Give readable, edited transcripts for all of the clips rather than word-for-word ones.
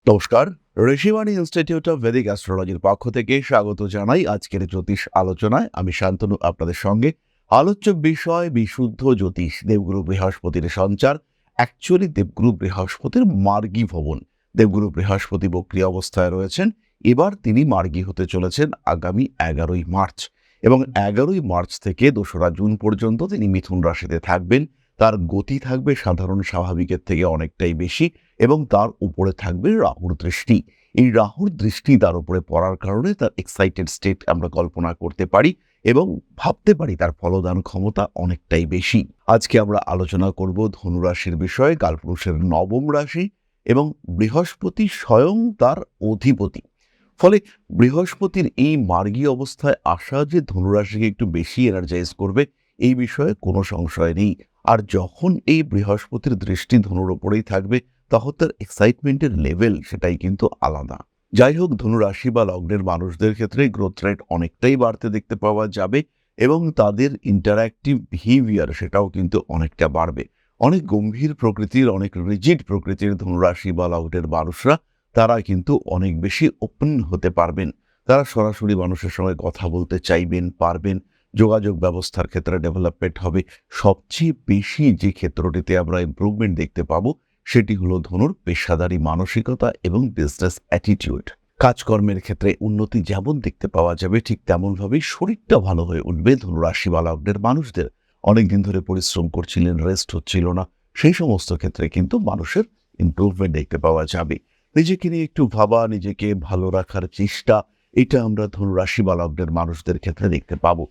নমস্কার। Rishibani institute of Vedic অ্যাস্ট্রোলজির পক্ষ থেকে স্বাগত জানাই আজকের জ্যোতিষ আলোচনায়। আমি শান্তনু আপনাদের সঙ্গে। আলোচ্য বিষয় বিশুদ্ধ জ্যোতিষ, দেবগুরু বৃহস্পতির সঞ্চার। অ্যাকচুয়ালি দেবগুরু বৃহস্পতির মার্গী ভবন। দেবগুরু বৃহস্পতি বক্রী অবস্থায় রয়েছেন। এবার তিনি মার্গী হতে চলেছেন আগামী 11ই মার্চ, এবং 11ই মার্চ থেকে 2রা জুন পর্যন্ত তিনি মিথুন রাশিতে থাকবেন। তার গতি থাকবে সাধারণ স্বাভাবিকের থেকে অনেকটাই বেশি, এবং তার উপরে থাকবে রাহুর দৃষ্টি। এই রাহুর দৃষ্টি তার উপরে পড়ার কারণে তার এক্সাইটেড স্টেট আমরা কল্পনা করতে পারি এবং ভাবতে পারি তার ফলদান ক্ষমতা অনেকটাই বেশি। আজকে আমরা আলোচনা করব ধনুরাশির বিষয়ে, কালপুরুষের নবম রাশি এবং বৃহস্পতি স্বয়ং তার অধিপতি। ফলে বৃহস্পতির এই মার্গী অবস্থায় আসা যে ধনুরাশিকে একটু বেশি এনার্জাইজ করবে, এই বিষয়ে কোনো সংশয় নেই। আর যখন এই বৃহস্পতির দৃষ্টি ধনুর ওপরেই থাকবে, তখন তার এক্সাইটমেন্টের লেভেল সেটাই কিন্তু আলাদা। যাই হোক, ধনুরাশি বা লগ্নের মানুষদের ক্ষেত্রে গ্রোথ রেট অনেকটাই বাড়তে দেখতে পাওয়া যাবে, এবং তাদের ইন্টারঅ্যাক্টিভ বিহেভিয়ার সেটাও কিন্তু অনেকটা বাড়বে। অনেক গম্ভীর প্রকৃতির, অনেক রিজিড প্রকৃতির ধনুরাশি বা লগ্নের মানুষরা তারা কিন্তু অনেক বেশি ওপেন হতে পারবেন। তারা সরাসরি মানুষের সঙ্গে কথা বলতে চাইবেন, পারবেন। যোগাযোগ ব্যবস্থার ক্ষেত্রে ডেভেলপমেন্ট হবে। সবচেয়ে বেশি যে ক্ষেত্রটিতে আমরা ইমপ্রুভমেন্ট দেখতে পাবো, সেটি হলো ধনুর পেশাদারি মানসিকতা এবং বিজনেস অ্যাটিটিউড। কাজকর্মের ক্ষেত্রে উন্নতি যেমন দেখতে পাওয়া যাবে, ঠিক তেমনভাবেই শরীরটা ভালো হয়ে উঠবে ধনুরাশি বা লগ্নের মানুষদের। অনেকদিন ধরে পরিশ্রম করছিলেন, রেস্ট হচ্ছিল না, সেই সমস্ত ক্ষেত্রে কিন্তু মানুষের ইমপ্রুভমেন্ট দেখতে পাওয়া যাবে। নিজেকে নিয়ে একটু ভাবা, নিজেকে ভালো রাখার চেষ্টা, এটা আমরা ধনুরাশি বা লগ্নের মানুষদের ক্ষেত্রে দেখতে পাবো।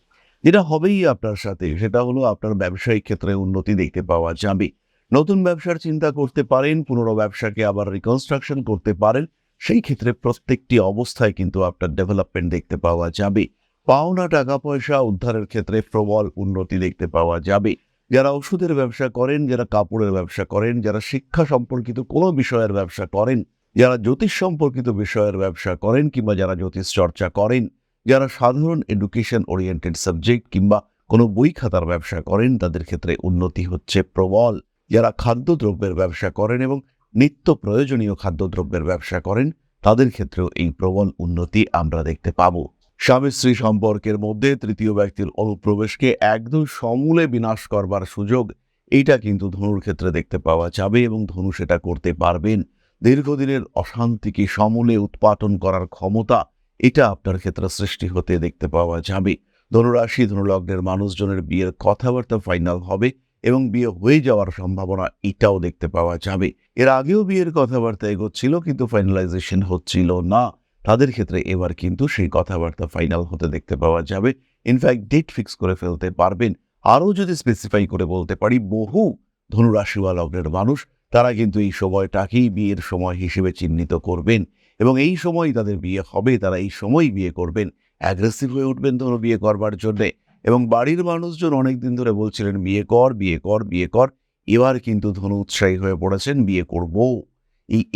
যেটা হবেই আপনার সাথে, সেটা হলো আপনার ব্যবসায়িক ক্ষেত্রে উন্নতি দেখতে পাওয়া যাবে। নতুন ব্যবসার চিন্তা করতে পারেন, পুরনো ব্যবসাকে আবার রিকনস্ট্রাকশন করতে পারেন। সেই ক্ষেত্রে প্রত্যেকটি অবস্থায় কিন্তু আপনার ডেভেলপমেন্ট দেখতে পাওয়া যাবে। পাওনা টাকা পয়সা উদ্ধারের ক্ষেত্রে প্রবল উন্নতি দেখতে পাওয়া যাবে। যারা ওষুধের ব্যবসা করেন, যারা কাপড়ের ব্যবসা করেন, যারা শিক্ষা সম্পর্কিত কোনো বিষয়ের ব্যবসা করেন, যারা জ্যোতিষ সম্পর্কিত বিষয়ের ব্যবসা করেন, কিংবা যারা জ্যোতিষ চর্চা করেন, যারা সাধারণ এডুকেশন ওরিয়েন্টেড সাবজেক্ট কিংবা কোনো বই খাতার ব্যবসা করেন, তাদের ক্ষেত্রে উন্নতি হচ্ছে প্রবল। যারা খাদ্যদ্রব্যের ব্যবসা করেন এবং নিত্য প্রয়োজনীয় খাদ্যদ্রব্যের ব্যবসা করেন, তাদের ক্ষেত্রেও এই প্রবল উন্নতি আমরা দেখতে পাবো। স্বামী স্ত্রী সম্পর্কের মধ্যে তৃতীয় ব্যক্তির অনুপ্রবেশকে একদম সমূলে বিনাশ করবার সুযোগ, এইটা কিন্তু ধনুর ক্ষেত্রে দেখতে পাওয়া যাবে, এবং ধনু সেটা করতে পারবেন। দীর্ঘদিনের অশান্তিকে সমূলে উৎপাটন করার ক্ষমতা, এটা আপনার ক্ষেত্রে সৃষ্টি হতে দেখতে পাওয়া যাবে। ধনুরাশি ধনুলগ্নের মানুষজনের বিয়ের কথাবার্তা ফাইনাল হবে, এবং বিয়ে হয়ে যাওয়ার সম্ভাবনা এটাও দেখতে পাওয়া যাবে। এর আগেও বিয়ের কথাবার্তা এগোচ্ছিল, কিন্তু ফাইনালাইজেশন হচ্ছিল না। তাদের ক্ষেত্রে এবার কিন্তু সেই কথাবার্তা ফাইনাল হতে দেখতে পাওয়া যাবে। ইনফ্যাক্ট ডেট ফিক্স করে ফেলতে পারবেন। আরও যদি স্পেসিফাই করে বলতে পারি, বহু ধনুরাশি বা লগ্নের মানুষ তারা কিন্তু এই সময়টাকেই বিয়ের সময় হিসেবে চিহ্নিত করবেন, এবং এই সময় তাদের বিয়ে হবে, তারা এই সময় বিয়ে করবেন। অ্যাগ্রেসিভ হয়ে উঠবেন ধনু বিয়ে করবার জন্যে, এবং বাড়ির মানুষজন অনেকদিন ধরে বলছিলেন বিয়ে কর, বিয়ে কর, বিয়ে কর। এবার কিন্তু ধনু উৎসাহী হয়ে পড়েছেন, বিয়ে করব।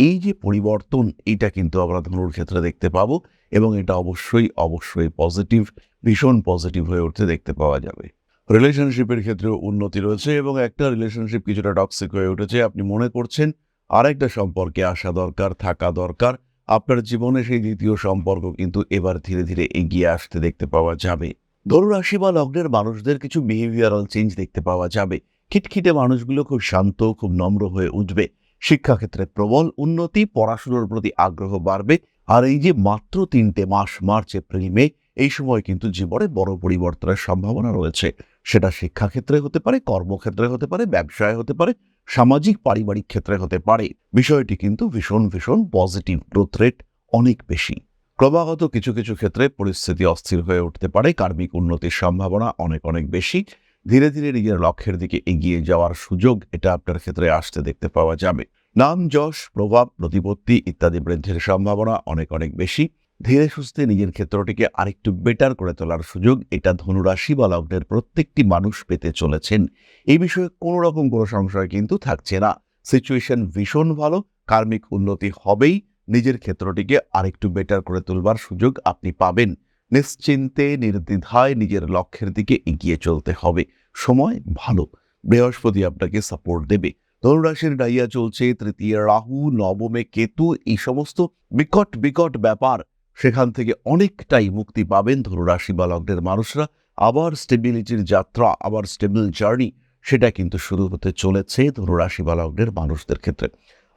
এই যে পরিবর্তন, এটা কিন্তু আমরা ধনুর ক্ষেত্রে দেখতে পাবো, এবং এটা অবশ্যই অবশ্যই পজিটিভ, ভীষণ পজিটিভ হয়ে উঠতে দেখতে পাওয়া যাবে। রিলেশনশিপের ক্ষেত্রেও উন্নতি রয়েছে, এবং একটা রিলেশনশিপ কিছুটা টক্সিক হয়ে উঠেছে, আপনি মনে করছেন আরেকটা সম্পর্কে আসা দরকার, থাকা দরকার। আপনার জীবনে সেই দ্বিতীয় সম্পর্ক কিন্তু এবার ধীরে ধীরে এগিয়ে আসতে দেখতে পাওয়া যাবে। ধনুরাশি বা লগ্নের মানুষদের কিছু বিহেভিয়ারাল চেঞ্জ দেখতে পাওয়া যাবে। খিটখিটে মানুষগুলো খুব শান্ত, খুব নম্র হয়ে উঠবে। শিক্ষাক্ষেত্রে প্রবল উন্নতি, পড়াশোনার প্রতি আগ্রহ বাড়বে। আর এই যে মাত্র 3টে মাস, মার্চ, এপ্রিল, মে, এই সময় কিন্তু জীবনে বড় পরিবর্তনের সম্ভাবনা রয়েছে। সেটা শিক্ষাক্ষেত্রে হতে পারে, কর্মক্ষেত্রে হতে পারে, ব্যবসায় হতে পারে, সামাজিক পারিবারিক ক্ষেত্রে হতে পারে। বিষয়টি কিন্তু ভীষণ ভীষণ পজিটিভ, গ্রোথ রেট অনেক বেশি। ক্রমাগত কিছু কিছু ক্ষেত্রে পরিস্থিতি অস্থির হয়ে উঠতে পারে, কার্মিক উন্নতির সম্ভাবনা অনেক অনেক বেশি। ধীরে ধীরে নিজের লক্ষ্যের দিকে এগিয়ে যাওয়ার সুযোগ এটা আপনার ক্ষেত্রে আসতে দেখতে পাওয়া যাবে। নাম, যশ, প্রভাব, প্রতিপত্তি ইত্যাদি বৃদ্ধির সম্ভাবনা অনেক অনেক বেশি। ধীরে সুস্থে নিজের ক্ষেত্রটিকে আরেকটু বেটার করে তোলার সুযোগ এটা ধনুরাশি বা লগ্নের প্রত্যেকটি মানুষ পেতে চলেছেন। এই বিষয়ে কোনো রকম কোনো সংশয় কিন্তু থাকছে না। সিচুয়েশন ভীষণ ভালো, কার্মিক উন্নতি হবেই। নিজের ক্ষেত্রটিকে আরেকটু বেটার করে তুলবার সুযোগ আপনি পাবেন। নিশ্চিন্তে নির্দ্বিধায় নিজের লক্ষ্যের দিকে এগিয়ে চলতে হবে। সময় ভালো, বৃহস্পতি আপনাকে সাপোর্ট দেবে। ধনুরাশির ডাইয়া চলছে, তৃতীয় রাহু, নবমে কেতু, এই সমস্ত বিকট বিকট ব্যাপার সেখান থেকে অনেকটাই মুক্তি পাবেন ধনুরাশি বা লগ্নের মানুষরা। আবার স্টেবিলিটির যাত্রা, আবার স্টেবল জার্নি সেটা কিন্তু শুরু হতে চলেছে ধনুরাশি বা লগ্নের মানুষদের ক্ষেত্রে।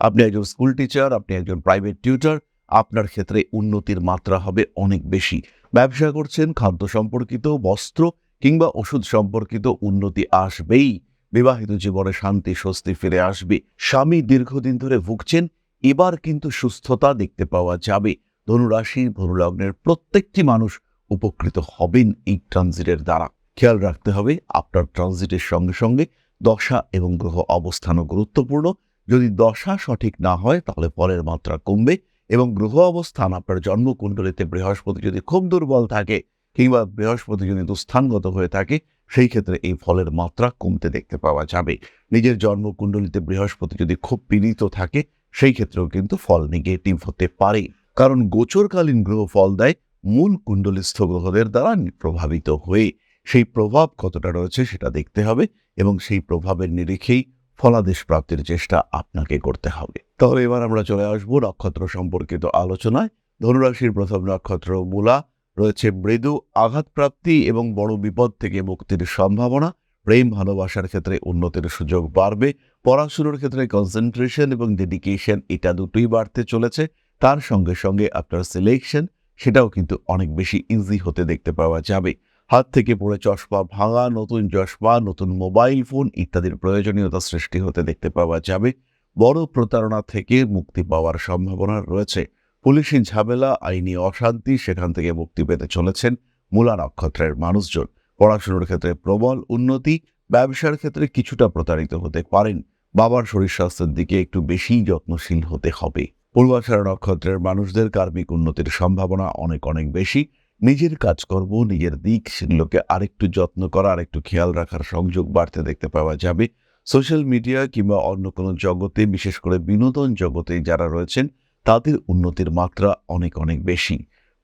আপনি একজন স্কুল টিচার, আপনি একজন প্রাইভেট টিউটর, আপনার ক্ষেত্রে উন্নতির মাত্রা হবে অনেক বেশি। ব্যবসা করছেন, খাদ্য সম্পর্কিত, বস্ত্র কিংবা ওষুধ সম্পর্কিত উন্নতি আসবেই। বিবাহিত জীবনে শান্তি স্বস্তি ফিরে আসবে। স্বামী দীর্ঘদিন ধরে ভুগছেন, এবার কিন্তু সুস্থতা দেখতে পাওয়া যাবে। ধনুরাশি ধনুলগ্নের প্রত্যেকটি মানুষ উপকৃত হবেন এই ট্রানজিটের দ্বারা। খেয়াল রাখতে হবে আপনার ট্রানজিটের সঙ্গে সঙ্গে দশা এবং গ্রহ অবস্থানও গুরুত্বপূর্ণ। যদি দশা সঠিক না হয় তাহলে ফলের মাত্রা কমবে, এবং গ্রহ অবস্থান আপনার জন্মকুণ্ডলিতে বৃহস্পতি যদি খুব দুর্বল থাকে কিংবা বৃহস্পতি যদি দুস্থানগত হয়ে থাকে, সেই ক্ষেত্রে এই ফলের মাত্রা কমতে দেখতে পাওয়া যাবে। নিজের জন্মকুণ্ডলিতে বৃহস্পতি যদি খুব পীড়িত থাকে, সেই ক্ষেত্রেও কিন্তু ফল নেগেটিভ হতে পারে, কারণ গোচরকালীন গ্রহ ফল দেয় মূল কুণ্ডলিস্থ গ্রহদের দ্বারা প্রভাবিত হয়ে। সেই প্রভাব কতটা রয়েছে সেটা দেখতে হবে, এবং সেই প্রভাবের নিরিখেই ফলাদেশ প্রাপ্তির চেষ্টা আপনাকে করতে হবে। তাহলে এবার আমরা চলে আসবো নক্ষত্র সম্পর্কিত আলোচনায়। ধনুরাশির প্রথম নক্ষত্র মূলা, রয়েছে মৃদু আঘাতপ্রাপ্তি এবং বড় বিপদ থেকে মুক্তির সম্ভাবনা। প্রেম ভালোবাসার ক্ষেত্রে উন্নতির সুযোগ বাড়বে। পড়াশোনার ক্ষেত্রে কনসেন্ট্রেশন এবং ডেডিকেশন এটা দুটোই বাড়তে চলেছে। তার সঙ্গে সঙ্গে আপনার সিলেকশন সেটাও কিন্তু অনেক বেশি ইজি হতে দেখতে পাওয়া যাবে। হাত থেকে পড়ে চশমা ভাঙা, নতুন চশমা, নতুন মোবাইল ফোন ইত্যাদির প্রয়োজনীয়তা সৃষ্টি হতে দেখতে পাওয়া যাবে। বড় প্রতারণা থেকে মুক্তি পাওয়ার সম্ভাবনা রয়েছে। পুলিশি ঝামেলা, আইনি অশান্তি সেখান থেকে মুক্তি পেতে চলেছেন মূলা নক্ষত্রের মানুষজন। পড়াশোনার ক্ষেত্রে প্রবল উন্নতি, ব্যবসার ক্ষেত্রে কিছুটা প্রতারিত হতে পারেন। বাবার শরীর স্বাস্থ্যের দিকে একটু বেশি যত্নশীল হতে হবে। পূর্বাষাঢ়া নক্ষত্রের মানুষদের কার্মিক উন্নতির সম্ভাবনা অনেক অনেক বেশি। নিজের কাজকর্ম, নিজের দিক সেগুলোকে আরেকটু যত্ন করা, আরেকটু খেয়াল রাখার সংযোগ বাড়তে দেখতে পাওয়া যাবে। সোশ্যাল মিডিয়া কিংবা অন্য কোনো জগতে, বিশেষ করে বিনোদন জগতে যারা রয়েছেন তাদের উন্নতির মাত্রা অনেক অনেক বেশি।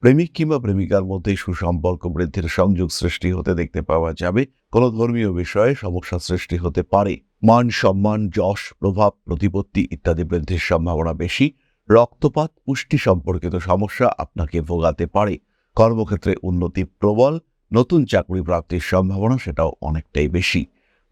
প্রেমিক কিংবা প্রেমিকার মধ্যে সুসম্পর্ক বৃদ্ধির সংযোগ সৃষ্টি হতে দেখতে পাওয়া যাবে। কোনো ধর্মীয় বিষয়ে সমস্যা সৃষ্টি হতে পারে। মান সম্মান, যশ, প্রভাব, প্রতিপত্তি ইত্যাদি বৃদ্ধির সম্ভাবনা বেশি। রক্তপাত, পুষ্টি সম্পর্কিত সমস্যা আপনাকে ভোগাতে পারে। কর্মক্ষেত্রে উন্নতি প্রবল। নতুন চাকরি প্রাপ্তির সম্ভাবনা সেটাও অনেকটাই বেশি।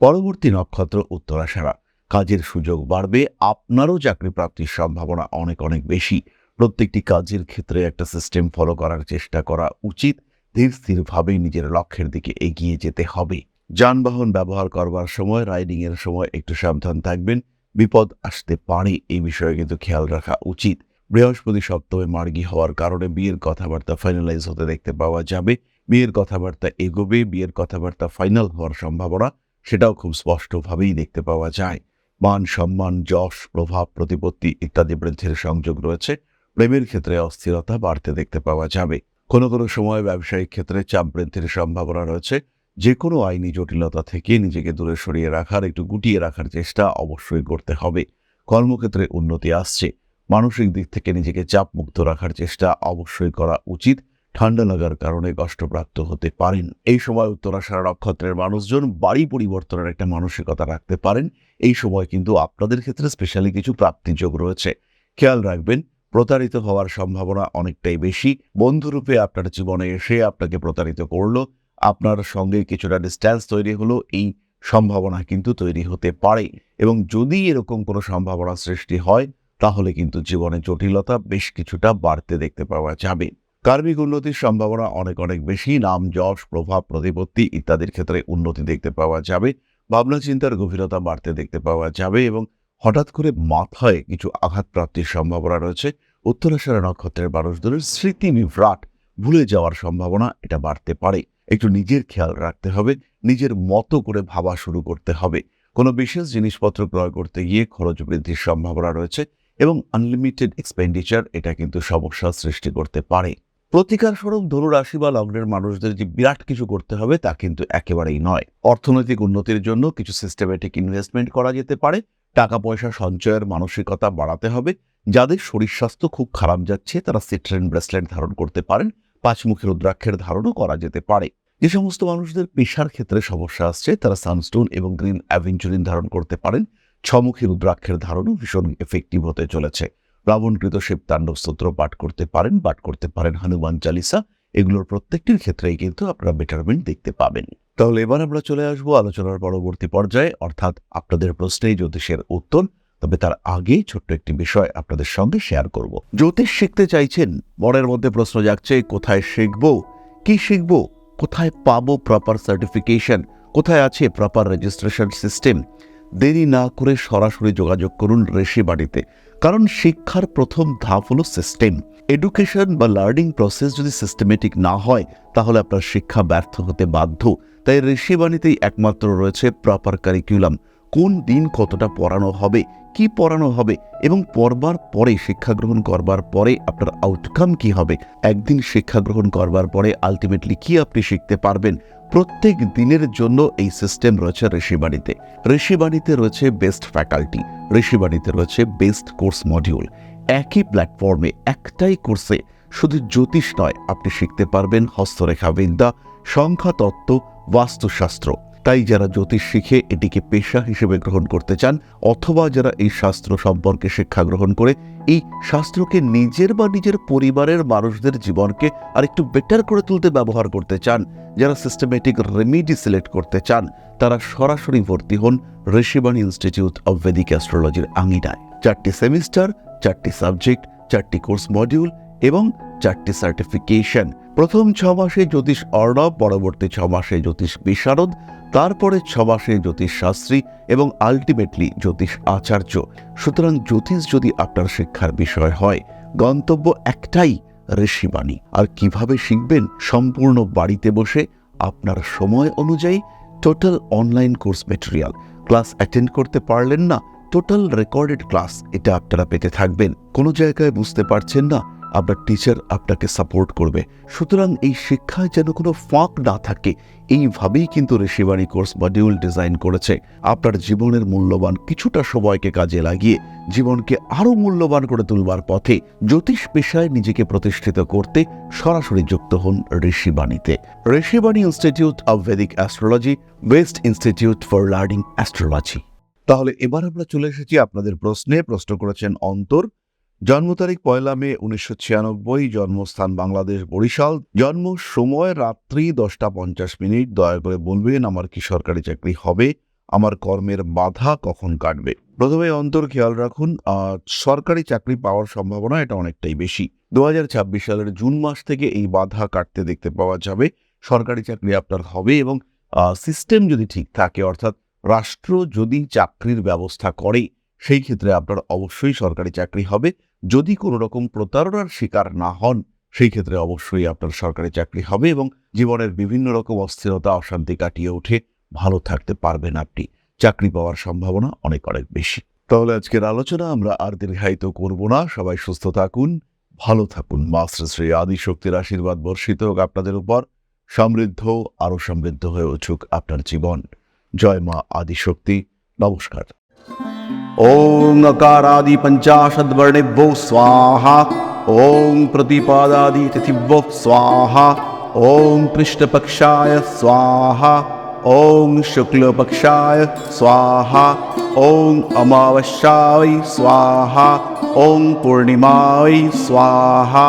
পরবর্তী নক্ষত্র উত্তরাষাঢ়া, কাজের সুযোগ বাড়বে। আপনারও চাকরি প্রাপ্তির সম্ভাবনা অনেক অনেক বেশি। প্রত্যেকটি কাজের ক্ষেত্রে একটা সিস্টেম ফলো করার চেষ্টা করা উচিত। ধীর স্থিরভাবে নিজের লক্ষ্যের দিকে এগিয়ে যেতে হবে। যানবাহন ব্যবহার করবার সময়, রাইডিং এর সময় একটু সাবধান থাকবেন। বিপদ আসতে পারে, এই বিষয়ে কিন্তু খেয়াল রাখা উচিত। বৃহস্পতি সপ্তমে মার্গী হওয়ার কারণে বিয়ের কথাবার্তা ফাইনালাইজ হতে দেখতে পাওয়া যাবে। বিয়ের কথাবার্তা এগোবে, বিয়ের কথাবার্তা ফাইনাল হওয়ার সম্ভাবনা সেটাও খুব স্পষ্টভাবেই দেখতে পাওয়া যায়। মান সম্মান, যশ, প্রভাব, প্রতিপত্তি ইত্যাদি বৃদ্ধির সংযোগ রয়েছে। প্রেমের ক্ষেত্রে অস্থিরতা বাড়তে দেখতে পাওয়া যাবে। কোনো কোনো সময় ব্যবসায়িক ক্ষেত্রে চাপ বৃদ্ধির সম্ভাবনা রয়েছে। যে কোনো আইনি জটিলতা থেকে নিজেকে দূরে সরিয়ে রাখার, একটু গুটিয়ে রাখার চেষ্টা অবশ্যই করতে হবে। কর্মক্ষেত্রে উন্নতি আসছে। মানসিক দিক থেকে নিজেকে চাপমুক্ত রাখার চেষ্টা অবশ্যই করা উচিত। ঠান্ডা লাগার কারণে কষ্টপ্রাপ্ত হতে পারেন। এই সময় উত্তরাষাঢ়া নক্ষত্রের মানুষজন বাড়ি পরিবর্তনের একটা মানসিকতা রাখতে পারেন। এই সময় কিন্তু আপনাদের ক্ষেত্রে স্পেশালি কিছু প্রাপ্তিযোগ রয়েছে। খেয়াল রাখবেন, প্রতারিত হওয়ার সম্ভাবনা অনেকটাই বেশি। বন্ধুরূপে আপনার জীবনে এসে আপনাকে প্রতারিত করলো, আপনার সঙ্গে কিছুটা ডিস্ট্যান্স তৈরি হলো, এই সম্ভাবনা কিন্তু তৈরি হতে পারে। এবং যদি এরকম কোনো সম্ভাবনা সৃষ্টি হয় তাহলে কিন্তু জীবনে জটিলতা বেশ কিছুটা বাড়তে দেখতে পাওয়া যাবে। কার্মিক উন্নতির সম্ভাবনা অনেক অনেক বেশি। নাম, যশ, প্রভাব, প্রতিপত্তি ইত্যাদির ক্ষেত্রে উন্নতি দেখতে পাওয়া যাবে। ভাবনা চিন্তার গভীরতা বাড়তে দেখতে পাওয়া যাবে, এবং হঠাৎ করে মাথায় কিছু আঘাত প্রাপ্তির সম্ভাবনা রয়েছে। উত্তরাষাঢ়া নক্ষত্রের মানুষদের স্মৃতি বিভ্রাট, ভুলে যাওয়ার সম্ভাবনা এটা বাড়তে পারে। একটু নিজের খেয়াল রাখতে হবে, নিজের মতো করে ভাবা শুরু করতে হবে। কোনো বিশেষ জিনিসপত্র ক্রয় করতে গিয়ে খরচ বৃদ্ধির সম্ভাবনা রয়েছে, এবং আনলিমিটেড এক্সপেন্ডিচার এটা কিন্তু সমস্যা সৃষ্টি করতে পারে। প্রতিকার স্বরূপ ধনুরাশি বা লগ্নের মানুষদের যে বিরাট কিছু করতে হবে তা কিন্তু একেবারেই নয়। অর্থনৈতিক উন্নতির জন্য কিছু সিস্টেমেটিক ইনভেস্টমেন্ট করা যেতে পারে। টাকা পয়সা সঞ্চয়ের মানসিকতা বাড়াতে হবে। যাদের শরীর স্বাস্থ্য খুব খারাপ যাচ্ছে তারা সিট্রেন ব্রেসলেট ধারণ করতে পারেন। পাঁচমুখী রুদ্রাক্ষের ধারণও করা যেতে পারে। যে সমস্ত মানুষদের পেশার ক্ষেত্রে সমস্যা আসছে তারা সানস্টোন এবং গ্রিন অ্যাভেঞ্চুরিন ধারণ করতে পারেন। ছমুখী রুদ্রাক্ষের ধারণও ভীষণ এফেক্টিভ হতে চলেছে। রাবণকৃত শিবতাণ্ডব স্তোত্র পাঠ করতে পারেন হনুমান চালিসা। এগুলোর প্রত্যেকটির ক্ষেত্রেই কিন্তু আপনারা বেটারমেন্ট দেখতে পাবেন। তাহলে এবার আমরা চলে আসবো আলোচনার পরবর্তী পর্যায়ে, অর্থাৎ আপনাদের প্রশ্নে জ্যোতিষের উত্তর। তবে তার আগে ছোট্ট একটি বিষয় আপনাদের সঙ্গে শেয়ার করব। জ্যোতিষ শিখতে চাইছেন, মনের মধ্যে প্রশ্ন জাগছে কোথায় শিখবো, কি শিখবো, কোথায় পাবো প্রপার সার্টিফিকেশন, কোথায় আছে প্রপার রেজিস্ট্রেশন সিস্টেম। দেরি না করে সরাসরি যোগাযোগ করুন ঋষিবাণীতে, কারণ শিক্ষার প্রথম ধাপ হলো সিস্টেম। এডুকেশন বা লার্নিং প্রসেস যদি সিস্টেমেটিক না হয় তাহলে আপনার শিক্ষা ব্যর্থ হতে বাধ্য। তাই ঋষিবাণীতেই একমাত্র রয়েছে প্রপার কারিকুলাম। কোন দিন কতটা পড়ানো হবে, কি পড়ানো হবে এবং পড়বার পরে, শিক্ষা গ্রহণ করবার পরে আপনার আউটকাম কি হবে, একদিন শিক্ষা গ্রহণ করবার পরে আলটিমেটলি কি আপনি শিখতে পারবেন, প্রত্যেক দিনের জন্য এই সিস্টেম রয়েছে ঋষিবাণীতে। ঋষিবাণীতে রয়েছে বেস্ট ফ্যাকাল্টি, ঋষিবাণীতে রয়েছে বেস্ট কোর্স মডিউল। একই প্ল্যাটফর্মে একটাই কোর্সে শুধু জ্যোতিষ নয়, আপনি শিখতে পারবেন হস্তরেখা বিদ্যা, সংখ্যাতত্ত্ব, বাস্তুশাস্ত্র। তাই যারা জ্যোতিষ শিখে এটিকে পেশা হিসেবে গ্রহণ করতে চান, অথবা যারা এই শাস্ত্র সম্পর্কে শিক্ষা গ্রহণ করে এই শাস্ত্রকে নিজের বা নিজের পরিবারের মানুষদের জীবনকে আরেকটু বেটার করে তুলতে ব্যবহার করতে চান, যারা সিস্টেমেটিক রেমিডি সিলেক্ট করতে চান, তারা সরাসরি ভর্তি হন ঋষিবাণী ইনস্টিটিউট অব ভেদিক অ্যাস্ট্রোলজির আঙিনায়। 4টি সেমিস্টার, 4টি সাবজেক্ট, 4টি কোর্স মডিউল এবং 4টি সার্টিফিকেশন। প্রথম 6 মাসে জ্যোতিষ অর্ণব, পরবর্তী 6 মাসে জ্যোতিষ বিশারদ, তারপরে 6 মাসে জ্যোতিষ শাস্ত্রী এবং আলটিমেটলি জ্যোতিষ আচার্য। সুতরাং জ্যোতিষ যদি আপনার শিক্ষার বিষয় হয়, গন্তব্য একটাই, ঋষিবাণী। আর কিভাবে শিখবেন? সম্পূর্ণ বাড়িতে বসে আপনার সময় অনুযায়ী total online course material. Class attend করতে পারলেন না, টোটাল রেকর্ডেড ক্লাস এটা আপনারা পেতে থাকবেন। কোনো জায়গায় বুঝতে পারছেন না, আপনার টিচার আপনাকে সাপোর্ট করবে। সুতরাং এই শিক্ষায় যেন কোনো ফাঁক না থাকে, এইভাবেই কিন্তু ঋষিবাণী কোর্স মডিউল ডিজাইন করেছে। আপনার জীবনের মূল্যবান কিছুটা সময়কে কাজে লাগিয়ে জীবনকে আরও মূল্যবান করে তুলবার পথে জ্যোতিষ পেশায় নিজেকে প্রতিষ্ঠিত করতে সরাসরি যুক্ত হন ঋষিবাণীতে। Rishibani institute of Vedic astrology, best institute for learning astrology. তাহলে এবার আমরা চলে এসেছি আপনাদের প্রশ্নে। প্রশ্ন করেছেন অন্তর। জন্ম তারিখ 1 মে 1996, জন্মস্থান বাংলাদেশ বরিশাল, জন্ম সময় রাত্রি 10:50। দয়া করে বলবেন আমার কি সরকারি চাকরি হবে, আমার কর্মের বাধা কখন কাটবে। প্রথমে অন্তর খেয়াল রাখুন, সরকারি চাকরি পাওয়ার সম্ভাবনা এটা অনেকটাই বেশি। 2026 সালের জুন মাস থেকে এই বাধা কাটতে দেখতে পাওয়া যাবে। সরকারি চাকরি আপনার হবে এবং সিস্টেম যদি ঠিক থাকে, অর্থাৎ রাষ্ট্র যদি চাকরির ব্যবস্থা করে, সেই ক্ষেত্রে আপনার অবশ্যই সরকারি চাকরি হবে। যদি কোনো রকম প্রতারণার শিকার না হন, সেই ক্ষেত্রে অবশ্যই আপনার সরকারি চাকরি হবে এবং জীবনের বিভিন্ন রকম অস্থিরতা, অশান্তি কাটিয়ে উঠে ভালো থাকতে পারবেন আপনি। চাকরি পাওয়ার সম্ভাবনা অনেক অনেক বেশি। তাহলে আজকের আলোচনা আমরা আর দীর্ঘায়িত করব না। সবাই সুস্থ থাকুন, ভালো থাকুন। মা শ্রী শ্রী আদিশক্তির আশীর্বাদ বর্ষিত হোক আপনাদের উপর। সমৃদ্ধ, আরো সমৃদ্ধ হয়ে উঠুক আপনার জীবন। জয় মা আদিশক্তি। নমস্কার। ओम अकारादि पंचाशद्वर्णेभ्यो स्वाहा। ओम प्रतिपादादि तिथिभ्यो स्वाहा। ओम कृष्णपक्षाय स्वाहा। ओम शुक्लपक्षाय स्वाहा। ओम अमावस्याय स्वाहा। ओम पूर्णिमाय स्वाहा।